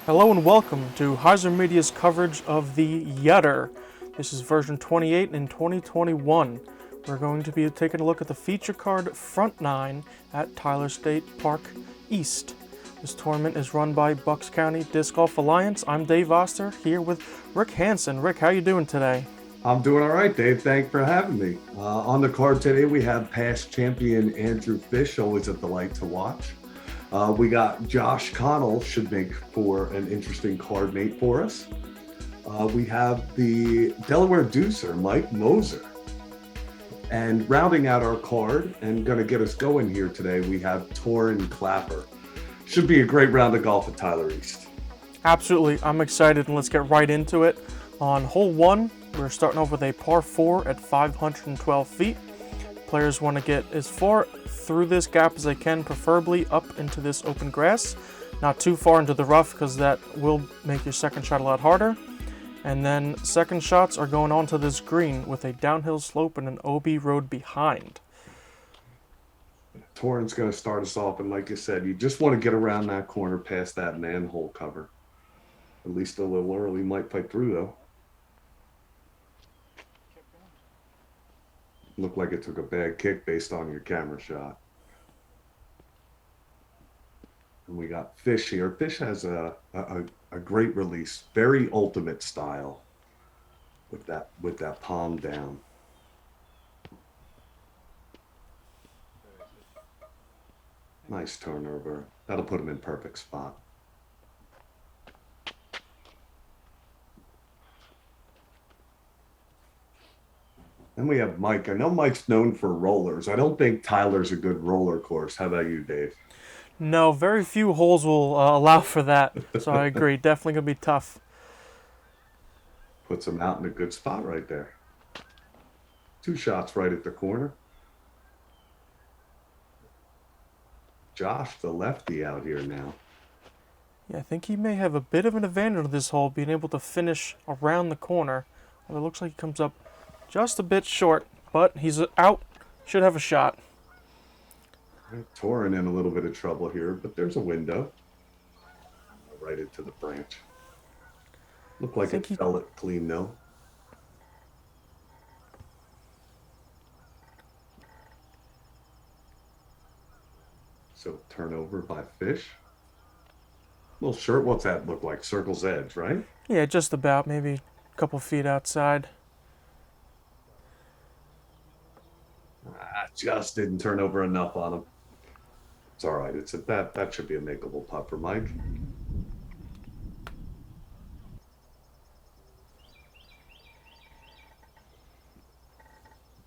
Hello and welcome to HyzerMedia's coverage of the Yutter. This is version 28 in 2021. We're going to be taking a look at the feature card Front 9 at Tyler State Park East. This tournament is run by Bucks County Disc Golf Alliance. I'm Dave Oster here with Rick Hansen. Rick, how you doing today? I'm doing all right, Dave. Thanks for having me. On the card today, we have past champion Andrew Fish, always a delight to watch. We got Josh Connell, should make for an interesting card mate for us. We have the Delaware Deucer, Mike Moser. And rounding out our card and going to get us going here today, we have Torrin Clapper. Should be a great round of golf at Tyler East. Absolutely. I'm excited, and let's get right into it. On hole 1, we're starting off with a par 4 at 512 feet. Players want to get as far through this gap as they can, preferably up into this open grass. Not too far into the rough, because that will make your second shot a lot harder. And then second shots are going onto this green with a downhill slope and an OB road behind. Torrin's going to start us off, and like you said, you just want to get around that corner past that manhole cover. At least a little early, might fight through though. Looked like it took a bad kick based on your camera shot. And we got Fish here. Fish has a great release, very ultimate style with that palm down. Nice turnover. That'll put him in perfect spot. Then we have Mike. I know Mike's known for rollers. I don't think Tyler's a good roller course. How about you, Dave? No, very few holes will allow for that. So I agree. Definitely going to be tough. Puts him out in a good spot right there. 2 shots right at the corner. Josh, the lefty, out here now. Yeah, I think he may have a bit of an advantage of this hole, being able to finish around the corner. Well, it looks like he comes up just a bit short, but he's out. Should have a shot. Torrin in a little bit of trouble here, but there's a window. Right into the branch. Looked like it fell it clean though. So turnover by Fish. Little short, what's that look like? Circle's edge, right? Yeah, just about, maybe a couple feet outside. Just didn't turn over enough on him. It's all right. That should be a makeable putt for Mike.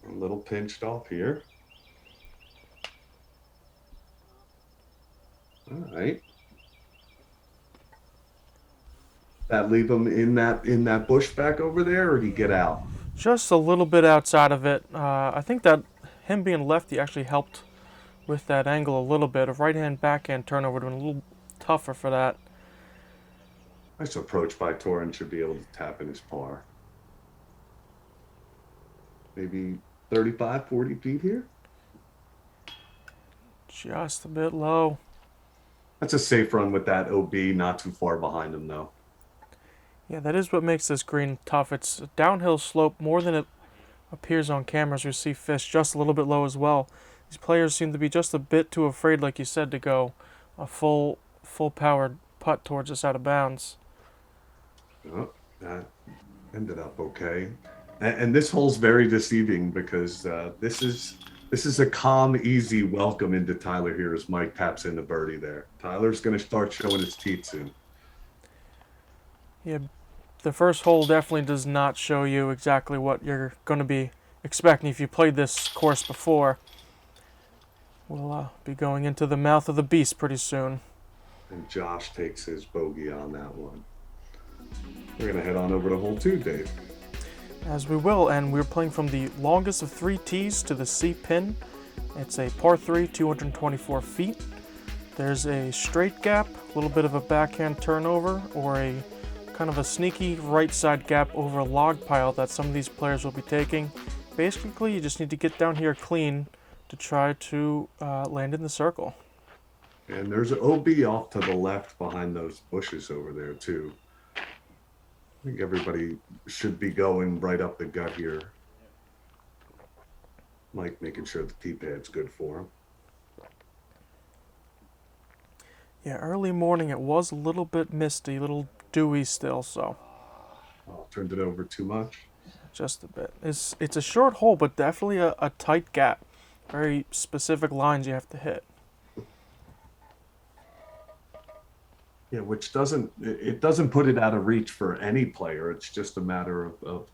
A little pinched off here. All right. That leave him in that bush back over there, or did he get out? Just a little bit outside of it. I think that him being lefty actually helped with that angle a little bit. A right-hand backhand turnover would have been a little tougher for that. Nice approach by Torrin. Should be able to tap in his par. Maybe 35, 40 feet here. Just a bit low. That's a safe run with that OB, not too far behind him though. Yeah, that is what makes this green tough. It's a downhill slope more than it appears on cameras. We see Fish just a little bit low as well. These players seem to be just a bit too afraid, like you said, to go a full powered putt towards us out of bounds. Oh, that ended up okay. And this hole's very deceiving because this is a calm, easy welcome into Tyler here as Mike taps in the birdie there. Tyler's going to start showing his teeth soon. Yeah, the first hole definitely does not show you exactly what you're going to be expecting if you played this course before. We'll be going into the mouth of the beast pretty soon. And Josh takes his bogey on that one. We're going to head on over to hole 2, Dave. As we will, and we're playing from the longest of 3 tees to the C pin. It's a par 3, 224 feet. There's a straight gap, a little bit of a backhand turnover, or a kind of a sneaky right side gap over a log pile that some of these players will be taking. Basically, you just need to get down here clean to try to land in the circle. And there's an OB off to the left behind those bushes over there, too. I think everybody should be going right up the gut here. Mike making sure the tee pad's good for him. Yeah, early morning it was a little bit misty, a little dewy still, so. Oh, turned it over too much. Just a bit. It's a short hole, but definitely a tight gap. Very specific lines you have to hit. Yeah, which doesn't put it out of reach for any player. It's just a matter of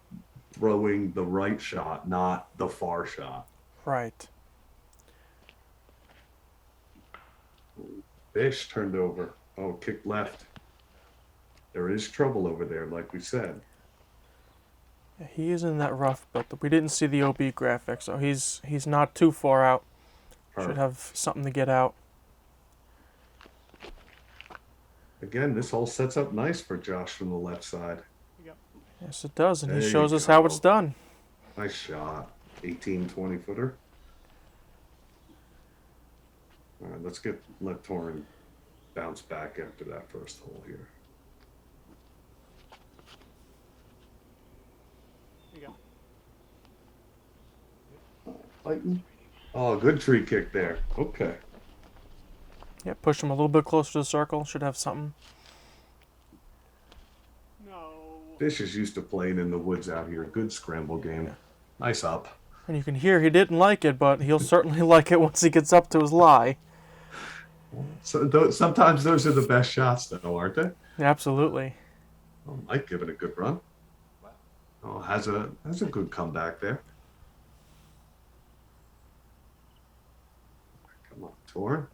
throwing the right shot, not the far shot. Right. Fish turned over. Oh, kicked left. There is trouble over there, like we said. Yeah, he is in that rough, but we didn't see the OB graphic, so he's not too far out. Should have something to get out. Again, this hole sets up nice for Josh from the left side. Yes, it does, and There he you shows us go. how it's done. Nice shot. 18, 20 footer. All right, let Torrin bounce back after that first hole here. Fighting. Oh, good tree kick there. Okay. Yeah, push him a little bit closer to the circle. Should have something. Fish is used to playing in the woods out here. Good scramble game. Yeah. Nice up. And you can hear he didn't like it, but he'll certainly like it once he gets up to his lie. So sometimes those are the best shots, though, aren't they? Yeah, absolutely. Oh, Mike giving a good run. Oh, has a good comeback there. Come on, Torrin.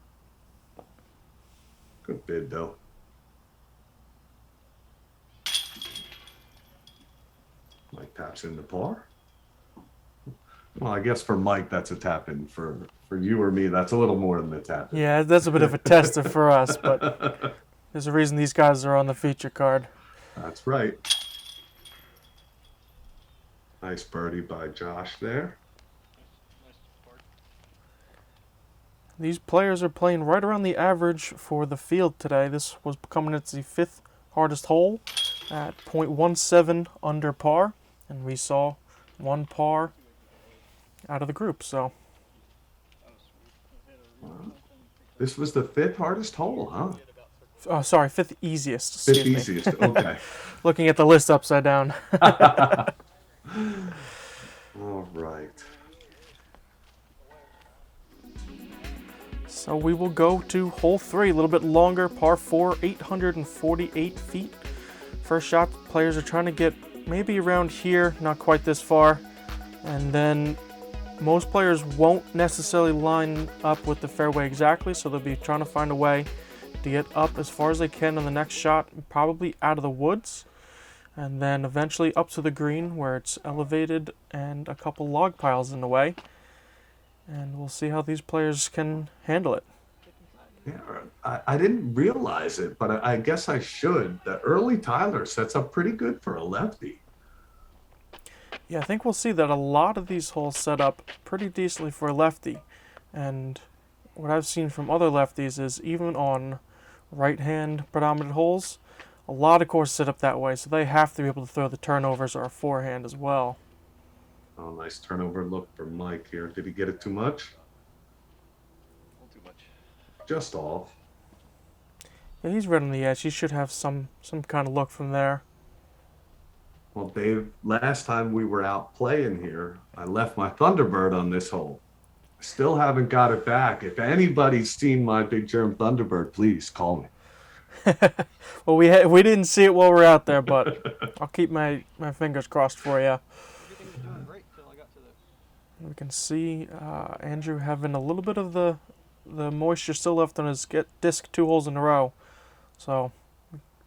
Good bid, though. Mike taps into par. Well, I guess for Mike, that's a tap in. For you or me, that's a little more than a tap in. Yeah, that's a bit of a tester for us, but there's a reason these guys are on the feature card. That's right. Nice birdie by Josh there. These players are playing right around the average for the field today. This was coming into the 5th hardest hole at .17 under par, and we saw one par out of the group. So This was the 5th hardest hole, huh? sorry, 5th easiest. 5th easiest. Okay. Looking at the list upside down. All right. So we will go to hole 3, a little bit longer, par 4, 848 feet. First shot, players are trying to get maybe around here, not quite this far. And then most players won't necessarily line up with the fairway exactly, so they'll be trying to find a way to get up as far as they can on the next shot, probably out of the woods. And then eventually up to the green where it's elevated and a couple log piles in the way. And we'll see how these players can handle it. Yeah, I didn't realize it, but I guess I should. The early Tyler sets up pretty good for a lefty. Yeah, I think we'll see that a lot of these holes set up pretty decently for a lefty. And what I've seen from other lefties is even on right-hand predominant holes, a lot of courses set up that way, so they have to be able to throw the turnovers or a forehand as well. Oh, nice turnover look for Mike here. Did he get it too much? Too much. Just off. Yeah, he's right on the edge. He should have some kind of look from there. Well, Dave, last time we were out playing here, I left my Thunderbird on this hole. Still haven't got it back. If anybody's seen my Big Germ Thunderbird, please call me. Well, we didn't see it while we were out there, but I'll keep my fingers crossed for you. We can see Andrew having a little bit of the moisture still left on his disc 2 holes in a row. So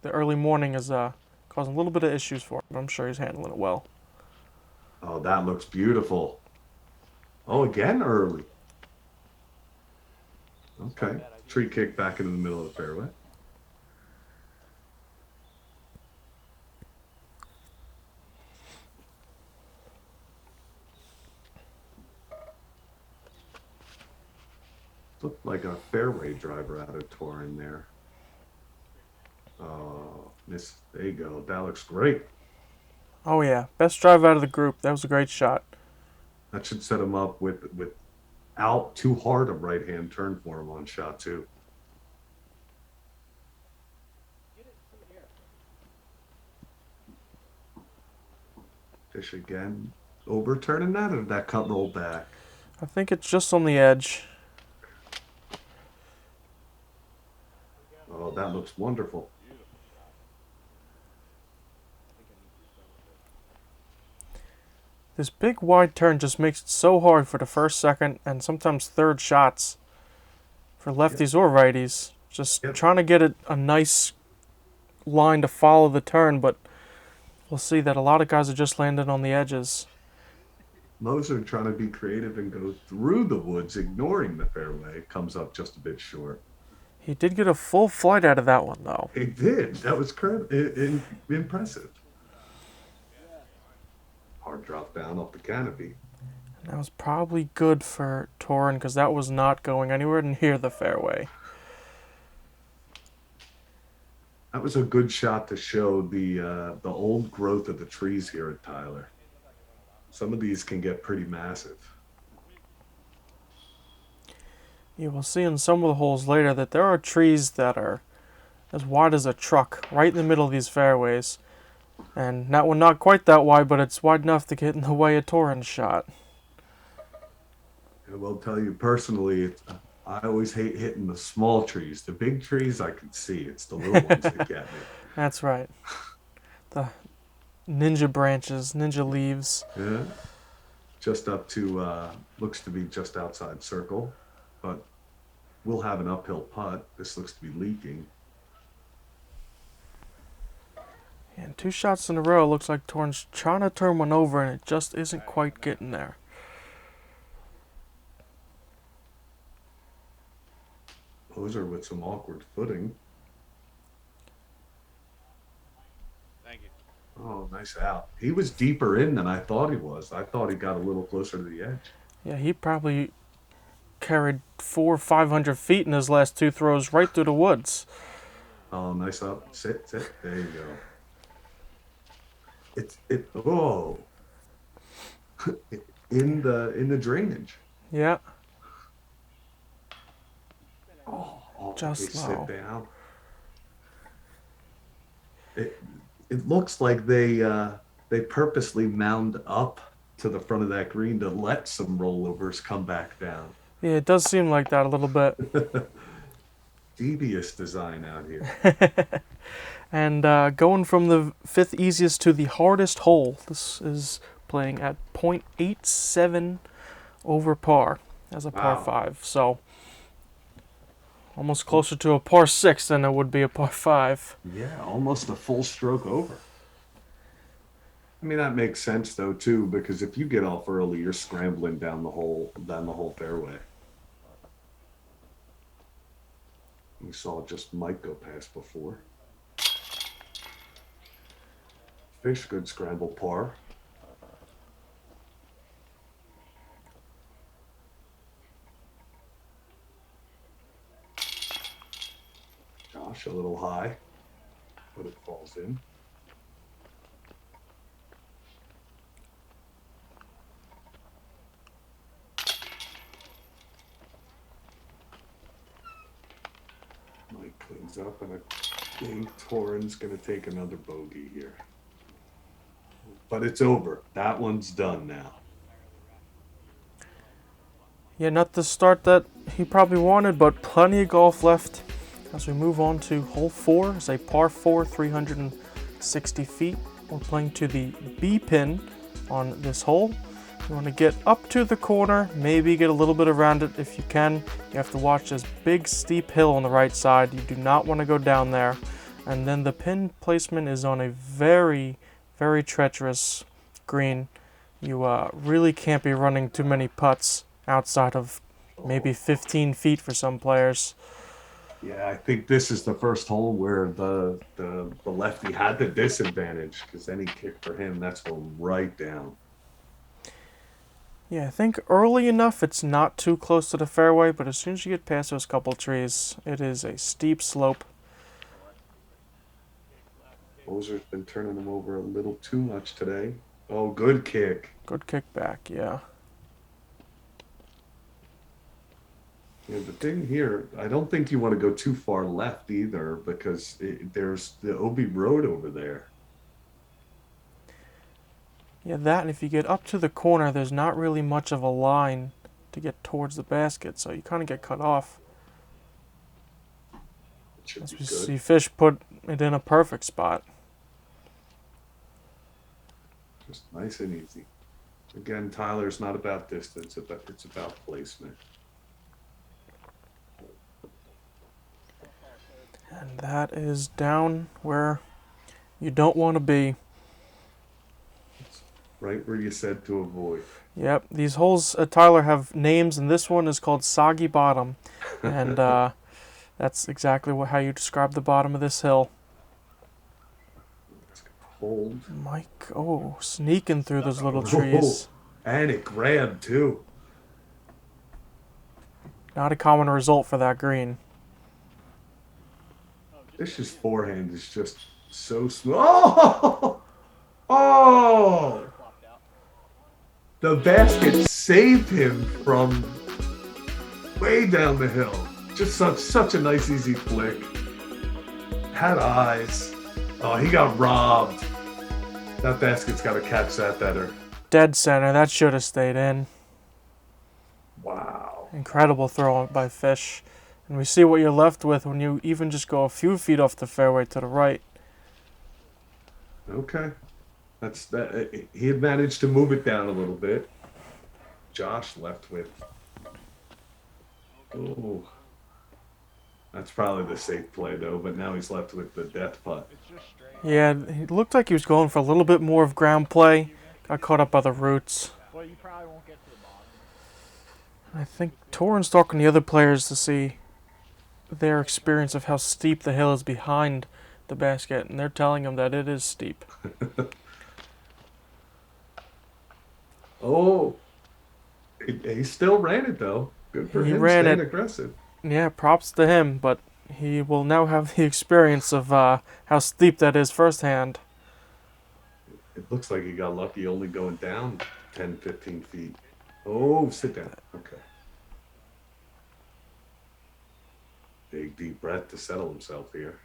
the early morning is causing a little bit of issues for him, but I'm sure he's handling it well. Oh, that looks beautiful. Oh, again early. Okay. Tree kick back into the middle of the fairway. Looked like a fairway driver out of Torrin there. Miss, there you go. That looks great. Oh yeah, best drive out of the group. That was a great shot. That should set him up without too hard a right hand turn for him on shot two. Fish again. Overturning that, or did that cut roll back? I think it's just on the edge. Oh, that looks wonderful. This big wide turn just makes it so hard for the first, second, and sometimes third shots for lefties or righties. Just trying to get a nice line to follow the turn, but we'll see that a lot of guys are just landing on the edges. Moser trying to be creative and go through the woods, ignoring the fairway, comes up just a bit short. He did get a full flight out of that one, though. He did. That was impressive. Hard drop down off the canopy. And that was probably good for Torrin because that was not going anywhere near the fairway. That was a good shot to show the old growth of the trees here at Tyler. Some of these can get pretty massive. You will see in some of the holes later that there are trees that are as wide as a truck right in the middle of these fairways. And that one not quite that wide, but it's wide enough to get in the way of Torrin's shot. I will tell you personally, I always hate hitting the small trees. The big trees I can see. It's the little ones that get me. That's right. The ninja branches, ninja leaves. Yeah. Just up to, looks to be just outside circle, but we'll have an uphill putt. This looks to be leaking. And 2 shots in a row, looks like Torrin's trying to turn one over and it just isn't quite getting there. Moser with some awkward footing. Thank you. Oh, nice out. He was deeper in than I thought he was. I thought he got a little closer to the edge. Yeah, he probably carried 400 or 500 feet in his last 2 throws right through the woods. Oh, nice up. Sit. There you go. Oh. in the drainage. Yeah. Oh, Just they low. sit down. It looks like they purposely mound up to the front of that green to let some rollovers come back down. Yeah, it does seem like that a little bit. Devious design out here. And going from the 5th easiest to the hardest hole, this is playing at .87 over par as a par 5. So almost closer to a par 6 than it would be a par 5. Yeah, almost a full stroke over. I mean, that makes sense though too, because if you get off early, you're scrambling down the whole fairway. We saw just Mike go past before. Fish, good scramble par. Josh a little high, but it falls in. Mike cleans up, and I think Torrin's going to take another bogey here. But it's over. That one's done now. Yeah, not the start that he probably wanted, but plenty of golf left as we move on to hole 4. It's a par 4, 360 feet. We're playing to the B pin on this hole. You want to get up to the corner, maybe get a little bit around it if you can. You have to watch this big steep hill on the right side. You do not want to go down there. And then the pin placement is on a very, very treacherous green. You really can't be running too many putts outside of maybe 15 feet for some players. Yeah, I think this is the first hole where the lefty had the disadvantage, because any kick for him, that's going right down. Yeah, I think early enough it's not too close to the fairway, but as soon as you get past those couple trees, it is a steep slope. Moser's been turning him over a little too much today. Oh, good kick. Good kick back, yeah. Yeah, the thing here, I don't think you want to go too far left either because there's the OB Road over there. Yeah, that, and if you get up to the corner, there's not really much of a line to get towards the basket, so you kind of get cut off. It should As be we good. see, Fish put it in a perfect spot. Just nice and easy. Again, Tyler's not about distance, it's about placement. And that is down where you don't want to be. Right where you said to avoid. Yep, these holes at Tyler have names, and this one is called Soggy Bottom. And that's exactly how you describe the bottom of this hill. Hold. Mike, oh, sneaking through those little trees. And it grabbed too. Not a common result for that green. Fish's forehand is just so smooth. Oh! Oh! The basket saved him from way down the hill. Just such a nice, easy flick. Had eyes. Oh, he got robbed. That basket's got to catch that better. Dead center, that should have stayed in. Wow. Incredible throw by Fish. And we see what you're left with when you even just go a few feet off the fairway to the right. Okay. That's that. He had managed to move it down a little bit. Josh left with. Oh. That's probably the safe play though, but now he's left with the death putt. Yeah, he looked like he was going for a little bit more of ground play. Got caught up by the roots. Well, you probably won't get to the bottom. I think Torrin's talking to the other players to see their experience of how steep the hill is behind the basket, and they're telling him that it is steep. Oh, he still ran it though. Good for He him ran staying it. aggressive. Yeah, props to him, but he will now have the experience of how steep that is firsthand. It looks like he got lucky only going down 10, 15 feet. Oh, sit down. Okay. Big deep breath to settle himself here.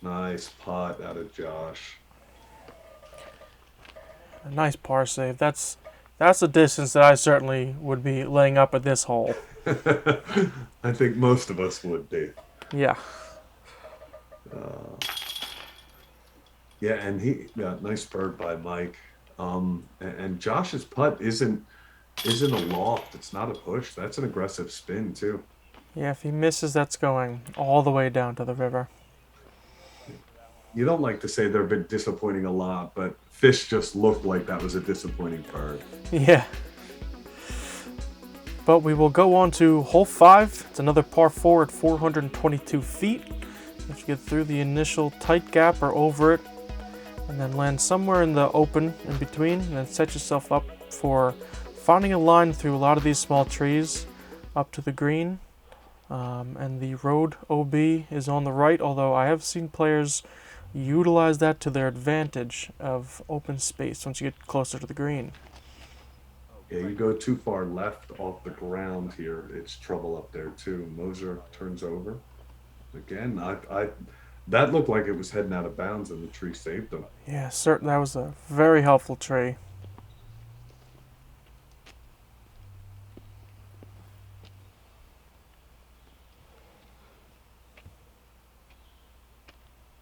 Nice putt out of Josh. A nice par save. That's a distance that I certainly would be laying up at this hole. I think most of us would be. Yeah. Yeah, and nice bird by Mike. And Josh's putt isn't a loft. It's not a push. That's an aggressive spin too. Yeah, if he misses, that's going all the way down to the river. You don't like to say they've been disappointing a lot, but Fish just looked like that was a disappointing bird. Yeah. But we will go on to hole 5. It's another par 4 at 422 feet. If you get through the initial tight gap or over it, and then land somewhere in the open in between, and then set yourself up for finding a line through a lot of these small trees up to the green. And the road OB is on the right, although I have seen players utilize that to their advantage of open space once you get closer to the green. Yeah, you go too far left off the ground here, it's trouble up there too. Moser turns over. Again, that looked like it was heading out of bounds and the tree saved him. Yeah, certainly that was a very helpful tree.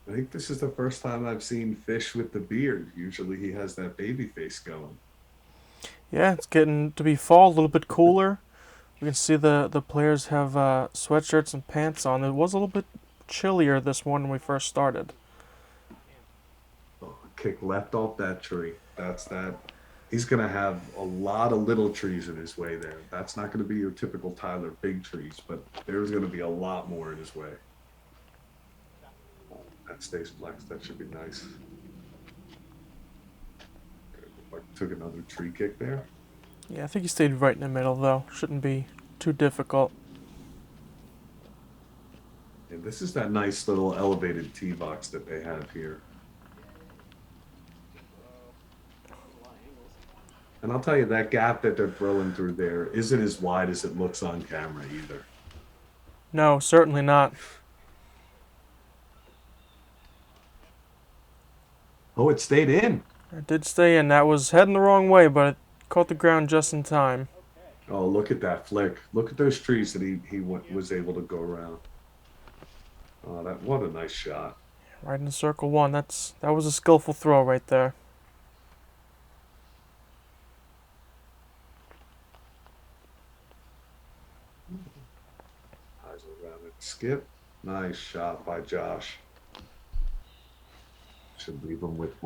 I think this is the first time I've seen Fish with the beard. Usually he has that baby face going. Yeah, it's getting to be fall, a little bit cooler. You can see the players have sweatshirts and pants on. It was a little bit chillier this morning when we first started. Oh, kick left off that tree. That's that. He's going to have a lot of little trees in his way there. That's not going to be your typical Tyler big trees, but there's going to be a lot more in his way. That stays flexed. That should be nice. Took another tree kick there. Yeah, I think he stayed right in the middle, though. Shouldn't be too difficult. And this is that nice little elevated tee box that they have here. And I'll tell you, that gap that they're throwing through there isn't as wide as it looks on camera either. No, certainly not. Oh, it stayed in. It did stay in. That was heading the wrong way, but it caught the ground just in time. Oh, look at that flick. Look at those trees that he was able to go around. Oh, what a nice shot. Right in circle one. That was a skillful throw right there. Eyes around it. Skip. Nice shot by Josh. Should leave him with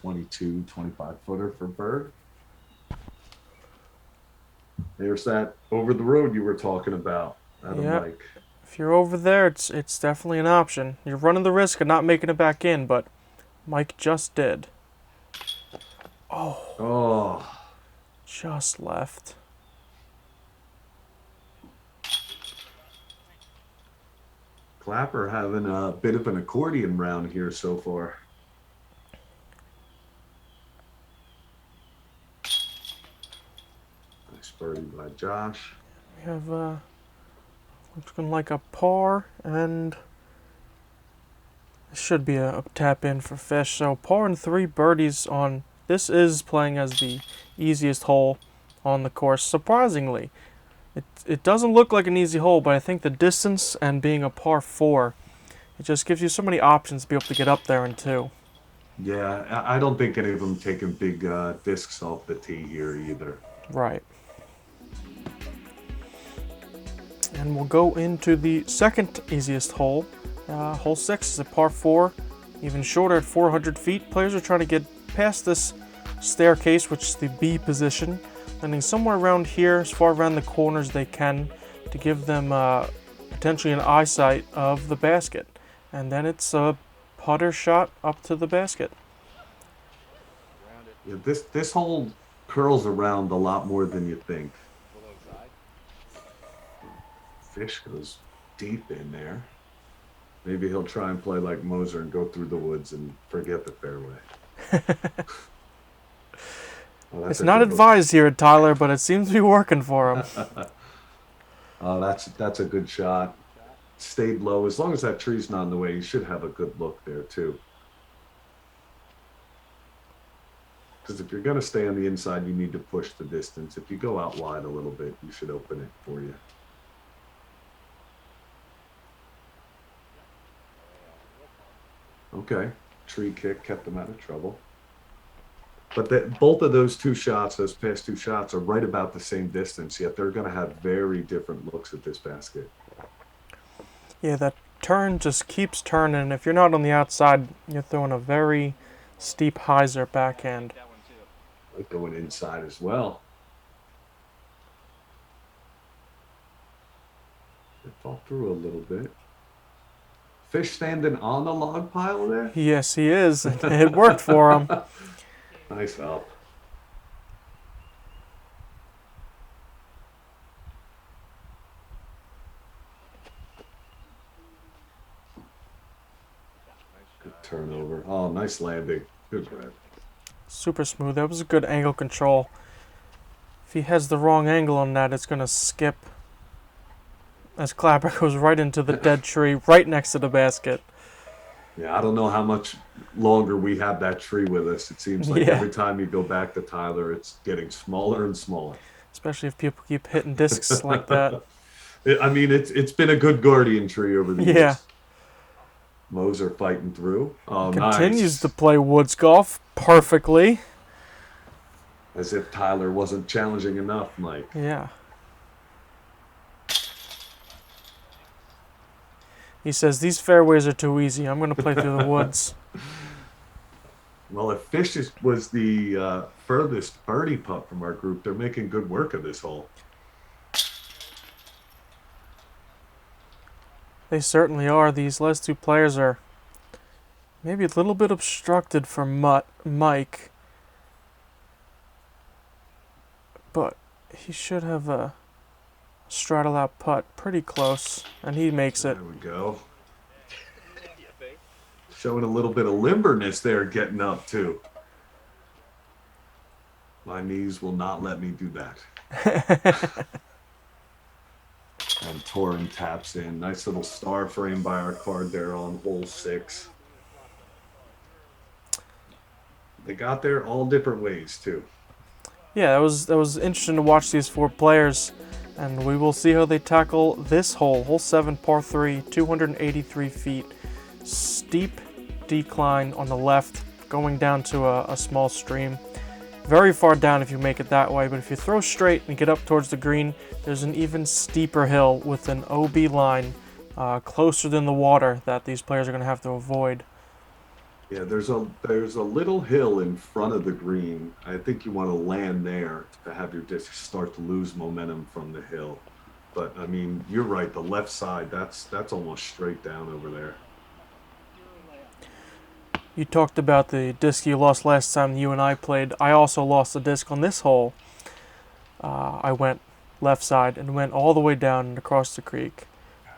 22, 25 footer for Bird. There's that over the road you were talking about. Yeah. Mike. If you're over there, it's definitely an option. You're running the risk of not making it back in, but Mike just did. Oh. Just left. Clapper having a bit of an accordion round here so far. Nice birdie by Josh. We have looking like a par, and this should be a tap in for Fish. So par and 3 birdies on. This is playing as the easiest hole on the course. Surprisingly, it doesn't look like an easy hole, but I think the distance and being a par 4, it just gives you so many options to be able to get up there in 2. Yeah, I don't think any of them taking big discs off the tee here either. Right. And we'll go into the second easiest hole. Hole 6 is a par 4, even shorter at 400 feet. Players are trying to get past this staircase, which is the B position, landing somewhere around here, as far around the corners they can, to give them potentially an eyesight of the basket. And then it's a putter shot up to the basket. Yeah, this hole curls around a lot more than you think. Fish goes deep in there. Maybe he'll try and play like Moser and go through the woods and forget the fairway. Oh, it's not advised here at Tyler, but it seems to be working for him. Oh, that's a good shot. Stayed low. As long as that tree's not in the way, you should have a good look there too. Because if you're going to stay on the inside, you need to push the distance. If you go out wide a little bit, you should open it for you. Okay, tree kick kept them out of trouble. But both of those past two shots, are right about the same distance, yet they're going to have very different looks at this basket. Yeah, that turn just keeps turning. If you're not on the outside, you're throwing a very steep hyzer backhand. Like going inside as well. It fall through a little bit. Fish standing on the log pile there? Yes, he is. It worked for him. Nice help. Good turnover. Oh, nice landing. Good red. Super smooth. That was a good angle control. If he has the wrong angle on that, it's going to skip. As Clapper goes right into the dead tree, right next to the basket. Yeah, I don't know how much longer we have that tree with us. It seems like every time you go back to Tyler, it's getting smaller and smaller. Especially if people keep hitting discs like that. I mean, it's been a good guardian tree over the years. Yeah. Moser fighting through. Oh, Continues nice. to play woods golf perfectly. As if Tyler wasn't challenging enough, Mike. Yeah. He says, these fairways are too easy. I'm going to play through the woods. Well, if Fish was the furthest birdie putt from our group, they're making good work of this hole. They certainly are. These last two players are Maybe a little bit obstructed for Mike, but he should have a straddle out putt pretty close, and he makes it. There we go. Showing a little bit of limberness there, getting up too. My knees will not let me do that. And Torrin taps in. Nice little star frame by our card there on hole 6. They got there all different ways too. Yeah, that was interesting to watch these 4 players, and we will see how they tackle this hole. Hole 7, par 3, 283 feet. Steep decline on the left, going down to a small stream. Very far down if you make it that way, but if you throw straight and get up towards the green, there's an even steeper hill with an OB line closer than the water that these players are going to have to avoid. Yeah, there's a little hill in front of the green. I think you want to land there to have your disc start to lose momentum from the hill. But I mean, you're right. The left side, that's almost straight down over there. You talked about the disc you lost last time you and I played. I also lost a disc on this hole. I went left side and went all the way down and across the creek.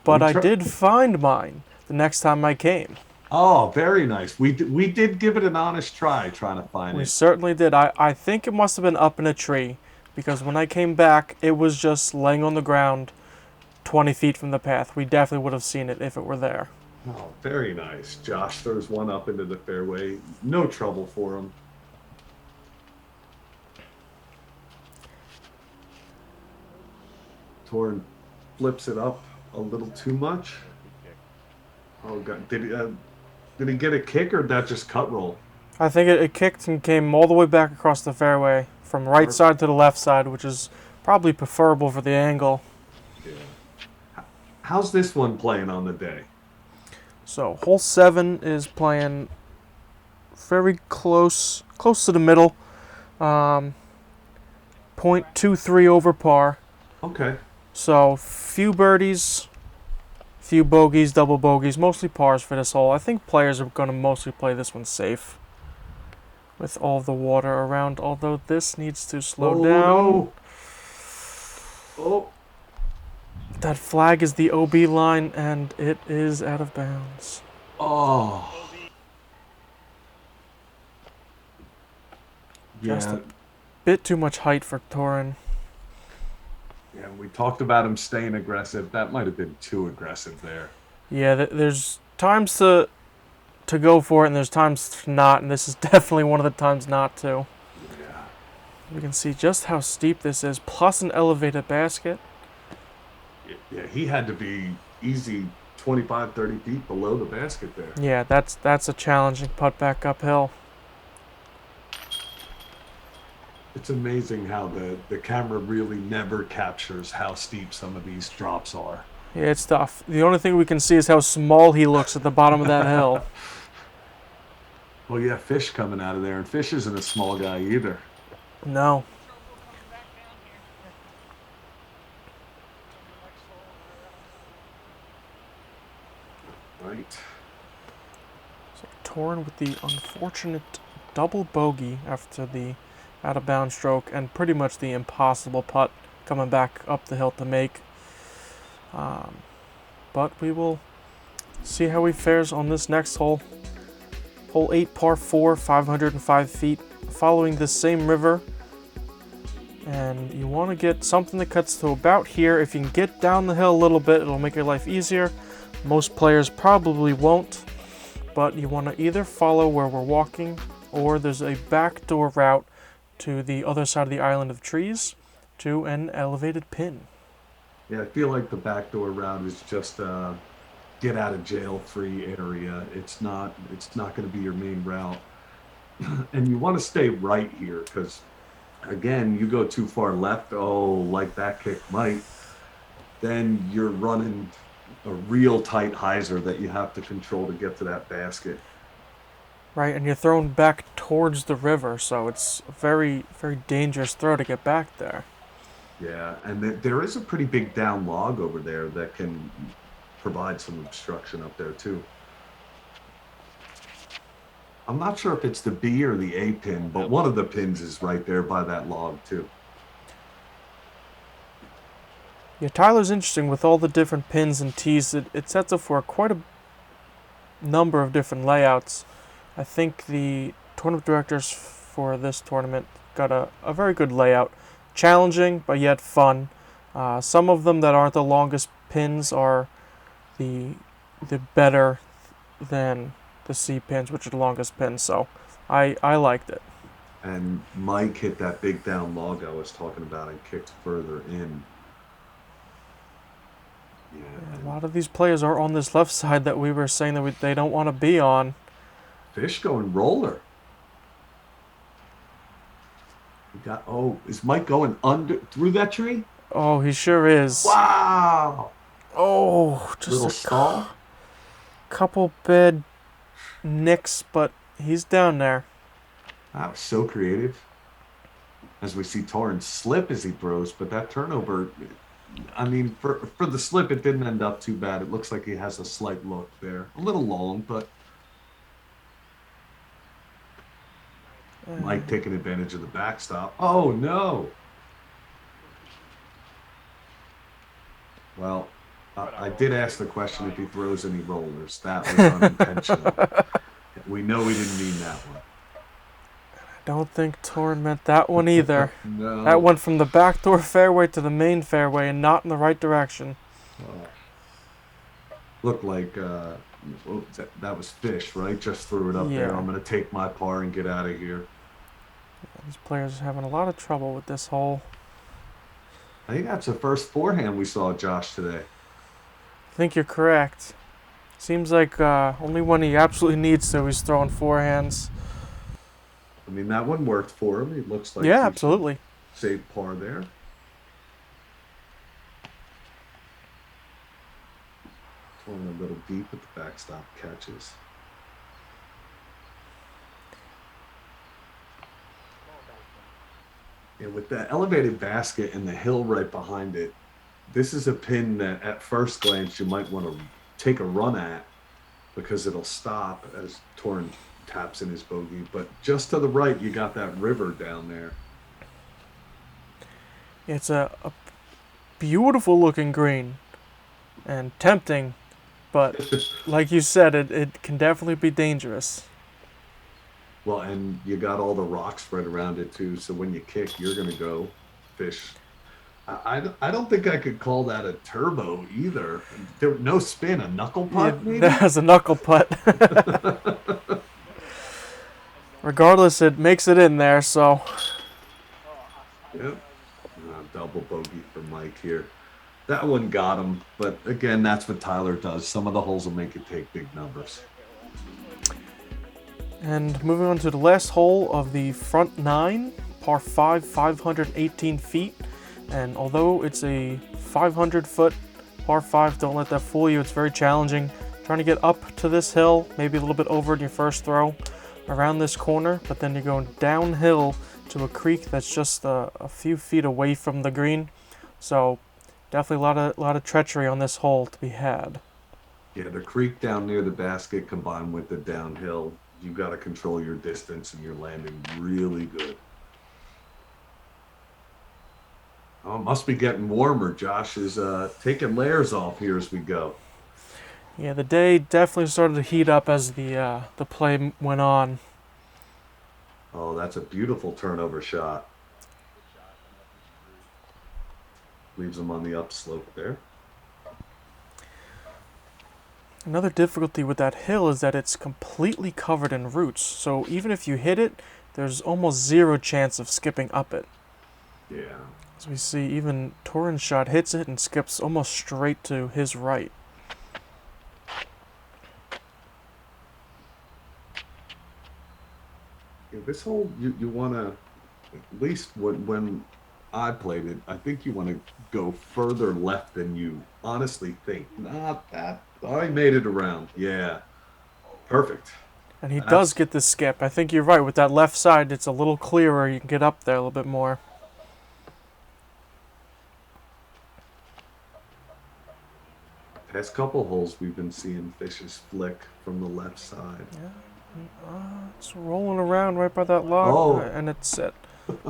But I did find mine the next time I came. Oh, very nice. We did give it an honest try trying to find it. We certainly did. I think it must have been up in a tree, because when I came back, it was just laying on the ground 20 feet from the path. We definitely would have seen it if it were there. Oh, very nice. Josh throws one up into the fairway. No trouble for him. Torrin flips it up a little too much. Oh, God. Did he get a kick, or did that just cut roll? I think it kicked and came all the way back across the fairway from right side to the left side, which is probably preferable for the angle. Yeah. How's this one playing on the day? So hole 7 is playing very close to the middle. 0.23 over par. Okay. So few birdies, few bogeys, double bogeys, mostly pars for this hole. I think players are going to mostly play this one safe with all the water around, although this needs to slow down. No. Oh. That flag is the OB line, and it is out of bounds. Oh. Just Yeah. a bit too much height for Torrin. Yeah, we talked about him staying aggressive. That might have been too aggressive there. Yeah, there's times to go for it, and there's times to not, and this is definitely one of the times not to. Yeah. We can see just how steep this is, plus an elevated basket. Yeah, he had to be easy 25, 30 feet below the basket there. Yeah, that's a challenging putt back uphill. It's amazing how the camera really never captures how steep some of these drops are. Yeah, it's tough. The only thing we can see is how small he looks at the bottom of that hill. Well, yeah, Fish coming out of there, and Fish isn't a small guy either. No. Right. So Torrin with the unfortunate double bogey after the out-of-bounds stroke, and pretty much the impossible putt coming back up the hill to make. But we will see how he fares on this next hole. Hole 8, par 4, 505 feet, following the same river. And you want to get something that cuts to about here. If you can get down the hill a little bit, it'll make your life easier. Most players probably won't, but you want to either follow where we're walking, or there's a backdoor route to the other side of the island of trees to an elevated pin. Yeah, I feel like the backdoor route is just a get out of jail free area. It's not going to be your main route. And you want to stay right here, because again, you go too far left, like that kick might, then you're running a real tight hyzer that you have to control to get to that basket. Right, and you're thrown back towards the river, so it's a very, very dangerous throw to get back there. Yeah, and there is a pretty big down log over there that can provide some obstruction up there too. I'm not sure if it's the B or the A pin, but one of the pins is right there by that log too. Yeah, Tyler's interesting with all the different pins and tees. It sets up for quite a number of different layouts. I think the tournament directors for this tournament got a very good layout. Challenging, but yet fun. Some of them that aren't the longest pins are the better than the C pins, which are the longest pins. So I liked it. And Mike hit that big down log I was talking about and kicked further in. Yeah, a lot of these players are on this left side that we were saying that they don't want to be on. Fish going roller. We got, oh, is Mike going through that tree? Oh, he sure is. Wow. Oh, just Little a stall. couple bad nicks, but he's down there. That was so creative. As we see Torrin slip as he throws, but that turnover, I mean, for the slip, it didn't end up too bad. It looks like he has a slight look there. A little long, but Mike taking advantage of the backstop. Oh, no. Well, I did ask the question if he throws any rollers. That was unintentional. We know we didn't mean that one. Don't think Torrin meant that one either. No. That went from the backdoor fairway to the main fairway and not in the right direction. Looked like that was Fish, right? Just threw it up there. I'm going to take my par and get out of here. These players are having a lot of trouble with this hole. I think that's the first forehand we saw Josh today. I think you're correct. Seems like only when he absolutely needs to, he's throwing forehands. I mean, that one worked for him. It looks like yeah, absolutely. Saved par there. Going a little deep with the backstop catches. And with the elevated basket and the hill right behind it, this is a pin that at first glance you might want to take a run at because it'll stop as Torrin taps in his bogey. But just to the right, you got that river down there. It's a beautiful looking green and tempting, but like you said, it can definitely be dangerous. Well, and you got all the rocks spread around it too, so when you kick, you're going to go Fish. I don't think I could call that a turbo either. No spin, a knuckle putt maybe? That's a knuckle putt. Regardless, it makes it in there, so. Yep. Double bogey for Mike here. That one got him, but again, that's what Tyler does. Some of the holes will make it take big numbers. And moving on to the last hole of the front nine, par 5, 518 feet. And although it's a 500-foot par 5, don't let that fool you. It's very challenging. Trying to get up to this hill, maybe a little bit over in your first throw, around this corner, but then you're going downhill to a creek that's just a few feet away from the green. So definitely a lot of treachery on this hole to be had. Yeah, the creek down near the basket combined with the downhill, you've got to control your distance and you're landing really good. Oh, it must be getting warmer. Josh is taking layers off here as we go. Yeah, the day definitely started to heat up as the play went on. Oh, that's a beautiful turnover shot. Leaves him on the upslope there. Another difficulty with that hill is that it's completely covered in roots. So even if you hit it, there's almost zero chance of skipping up it. Yeah. As we see, even Torrin's shot hits it and skips almost straight to his right. Yeah, this hole, you want to, at least when I played it, I think you want to go further left than you honestly think. Not that. Oh, he made it around. Yeah. Perfect. And he does get the skip. I think you're right. With that left side, it's a little clearer. You can get up there a little bit more. Past couple holes, we've been seeing Fish's flick from the left side. Yeah. It's rolling around right by that log, Oh. and it's set.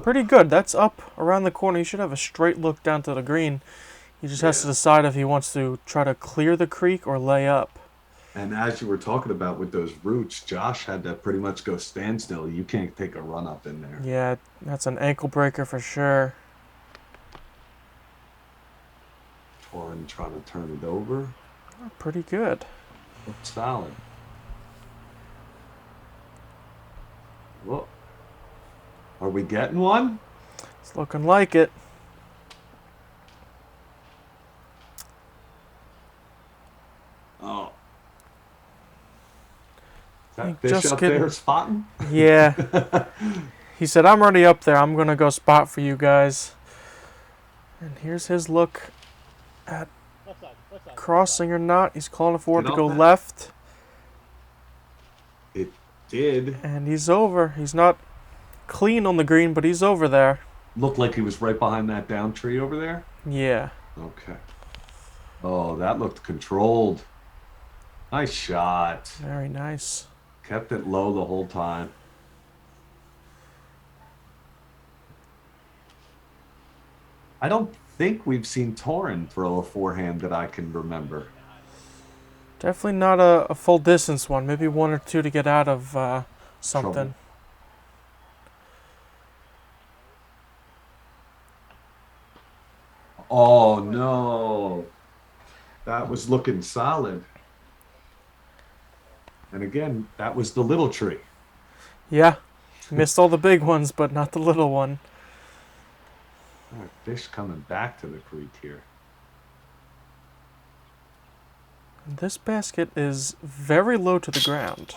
Pretty good. That's up around the corner. He should have a straight look down to the green. He just has to decide if he wants to try to clear the creek or lay up. And as you were talking about with those roots, Josh had to pretty much go standstill. You can't take a run up in there. Yeah, that's an ankle breaker for sure. Torrin trying to turn it over. Pretty good. Looks solid. Whoa. Are we getting one? It's looking like it. Oh. Is that Just fish up kidding. there spotting? Yeah. He said, I'm already up there. I'm going to go spot for you guys. And here's his look at crossing or not. He's calling for it to go left. It did. And he's over. He's not clean on the green, but he's over there. Looked like he was right behind that down tree over there? Yeah. Okay. Oh, that looked controlled. Nice shot. Very nice. Kept it low the whole time. I don't think we've seen Torrin throw a forehand that I can remember. Definitely not a full distance one. Maybe one or two to get out of something. Trouble. Oh, no. That was looking solid. And again, that was the little tree. Yeah. Missed all the big ones, but not the little one. Fish coming back to the creek here. This basket is very low to the ground.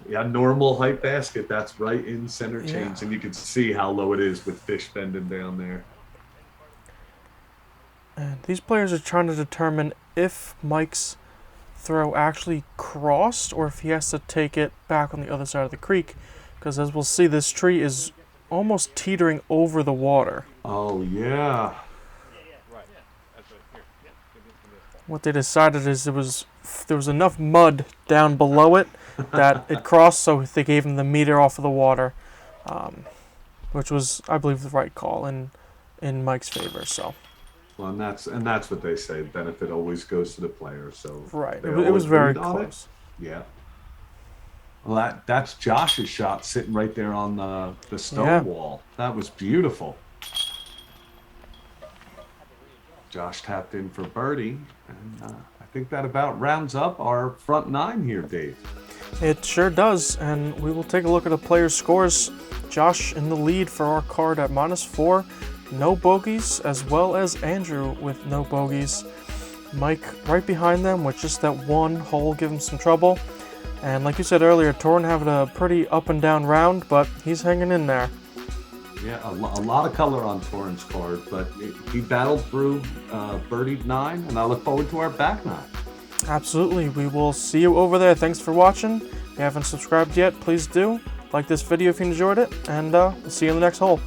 Yeah, normal height basket. That's right in center Yeah. change. And you can see how low it is with fish bending down there. And these players are trying to determine if Mike's throw actually crossed or if he has to take it back on the other side of the creek. Because as we'll see, this tree is almost teetering over the water. Oh, yeah. What they decided is there was enough mud down below it that it crossed, so they gave him the meter off of the water, which was, I believe, the right call in Mike's favor. So. Well, and that's what they say. Benefit always goes to the player. So Right. they It was always very agreed on it. close. Yeah. Well, that's Josh's shot sitting right there on the stone Yeah. wall. That was beautiful. Josh tapped in for birdie, and I think that about rounds up our front nine here, Dave. It sure does, and we will take a look at the players' scores. Josh in the lead for our card at -4, no bogeys, as well as Andrew with no bogeys. Mike right behind them with just that one hole giving some trouble. And like you said earlier, Torrin having a pretty up and down round, but he's hanging in there. Yeah, a lot of color on Torrin's card, but he battled through, birdied 9, and I look forward to our back 9. Absolutely. We will see you over there. Thanks for watching. If you haven't subscribed yet, please do. Like this video if you enjoyed it, and we'll see you in the next hole.